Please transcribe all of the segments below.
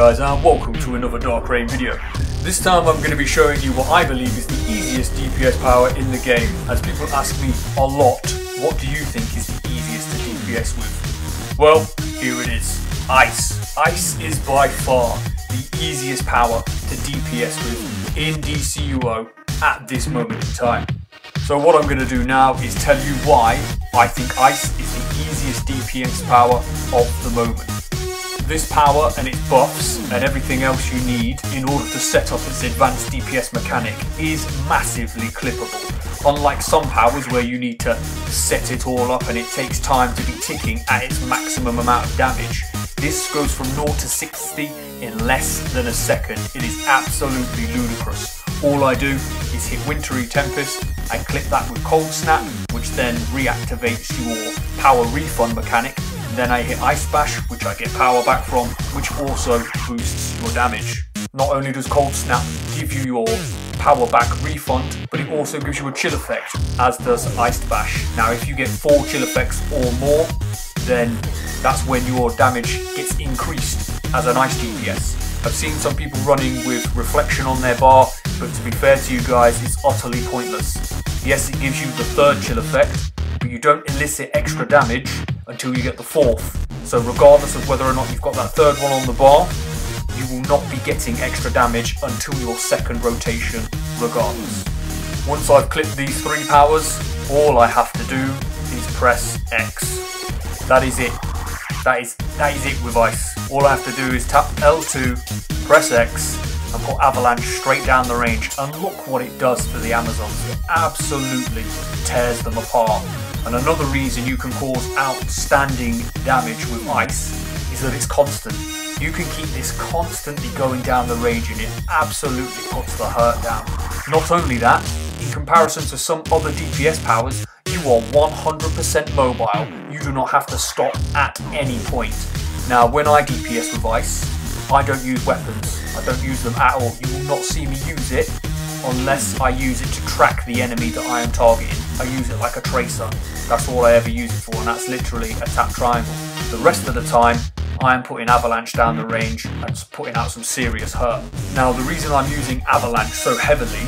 guys, and welcome to another Dark Rain video. This time I'm going to be showing you what I believe is the easiest DPS power in the game. As people ask me a lot, what do you think is the easiest to DPS with? Well, here it is. Ice. Ice is by far the easiest power to DPS with in DCUO at this moment in time. So what I'm going to do now is tell you why I think Ice is the easiest DPS power of the moment. This power and its buffs and everything else you need in order to set up its advanced DPS mechanic is massively clippable. Unlike some powers where you need to set it all up and it takes time to be ticking at its maximum amount of damage, this goes from 0 to 60 in less than a second. It is absolutely ludicrous. All I do is hit Wintry Tempest, I clip that with Cold Snap, which then reactivates your power refund mechanic. Then I hit Ice Bash, which I get power back from, which also boosts your damage. Not only does Cold Snap give you your power back refund, but it also gives you a chill effect, as does Ice Bash. Now if you get 4 chill effects or more, then that's when your damage gets increased as an Ice DPS. I've seen some people running with Reflection on their bar, but to be fair to you guys, it's utterly pointless. Yes, it gives you the 3rd chill effect, but you don't elicit extra damage until you get the 4th. So regardless of whether or not you've got that 3rd one on the bar, you will not be getting extra damage until your 2nd rotation regardless. Once I've clipped these 3 powers, all I have to do is press X. That is it. That is it with Ice. All I have to do is tap L2, press X, and put Avalanche straight down the range, and look what it does to the Amazons. It absolutely tears them apart. And another reason you can cause outstanding damage with Ice is that it's constant. You can keep this constantly going down the range and it absolutely puts the hurt down. Not only that, in comparison to some other DPS powers, you are 100% mobile. You do not have to stop at any point. Now when I DPS with Ice, I don't use weapons. I don't use them at all. You will not see me use it unless I use it to track the enemy that I am targeting. I use it like a tracer. That's all I ever use it for, and that's literally a tap triangle. The rest of the time, I am putting Avalanche down the range and putting out some serious hurt. Now the reason I'm using Avalanche so heavily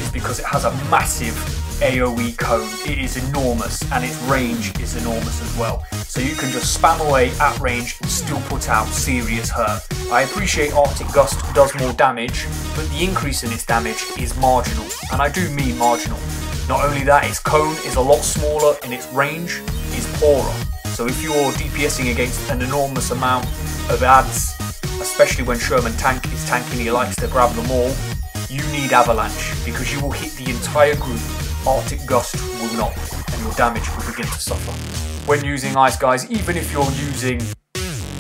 is because it has a massive AoE cone. It is enormous and its range is enormous as well. So you can just spam away at range and still put out serious hurt. I appreciate Arctic Gust does more damage, but the increase in its damage is marginal, and I do mean marginal. Not only that, its cone is a lot smaller and its range is poorer. So if you're DPSing against an enormous amount of ads, especially when Sherman Tank is tanking, he likes to grab them all, you need Avalanche, because you will hit the entire group. Arctic Gust will not, and your damage will begin to suffer. When using Ice, guys, even if you're using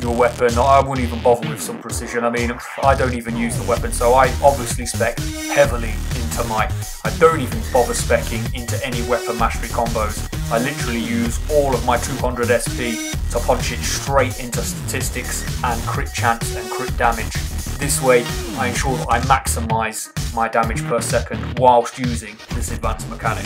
your weapon, I wouldn't even bother with some precision. I mean, I don't even use the weapon, so I obviously spec heavily into might. I don't even bother specking into any weapon mastery combos. I literally use all of my 200 SP to punch it straight into statistics and crit chance and crit damage. This way, I ensure that I maximise my damage per second whilst using this advanced mechanic.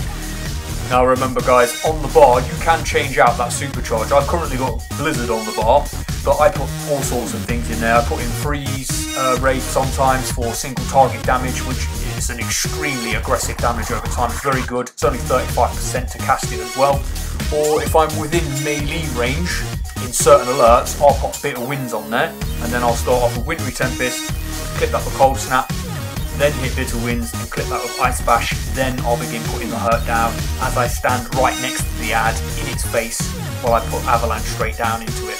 Now remember guys, on the bar you can change out that supercharge. I've currently got Blizzard on the bar, but I put all sorts of things in there. I put in Freeze, Wraith sometimes for single target damage, which is an extremely aggressive damage over time. It's very good. It's only 35% to cast it as well. Or if I'm within melee range, in certain alerts, I'll put Bitter Winds on there, and then I'll start off with Wintry Tempest, clip that with Cold Snap, then hit Bitter Winds and clip that with Ice Bash. Then I'll begin putting the hurt down as I stand right next to the ad in its face while I put Avalanche straight down into it.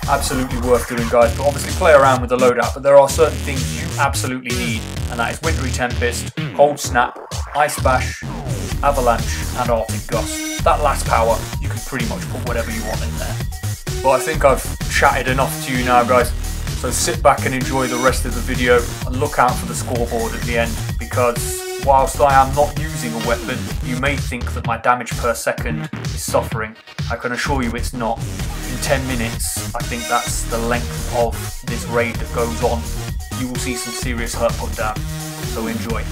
Absolutely worth doing guys, but obviously play around with the loadout, but there are certain things you absolutely need, and that is Wintry Tempest, Cold Snap, Ice Bash, Avalanche and Arctic Gust. That last power, you can pretty much put whatever you want in there. But I think I've chatted enough to you now guys, so sit back and enjoy the rest of the video and look out for the scoreboard at the end, because whilst I am not using a weapon, you may think that my damage per second is suffering. I can assure you it's not. In 10 minutes, I think that's the length of this raid that goes on. You will see some serious hurt put down, so enjoy.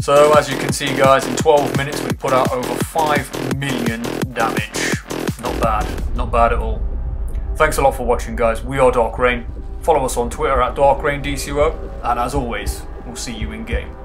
So as you can see guys, in 12 minutes we put out over 5 million damage. Not bad at all. Thanks a lot for watching guys, we are Dark Rain. Follow us on Twitter at Dark Rain DCUO, and as always, we'll see you in game.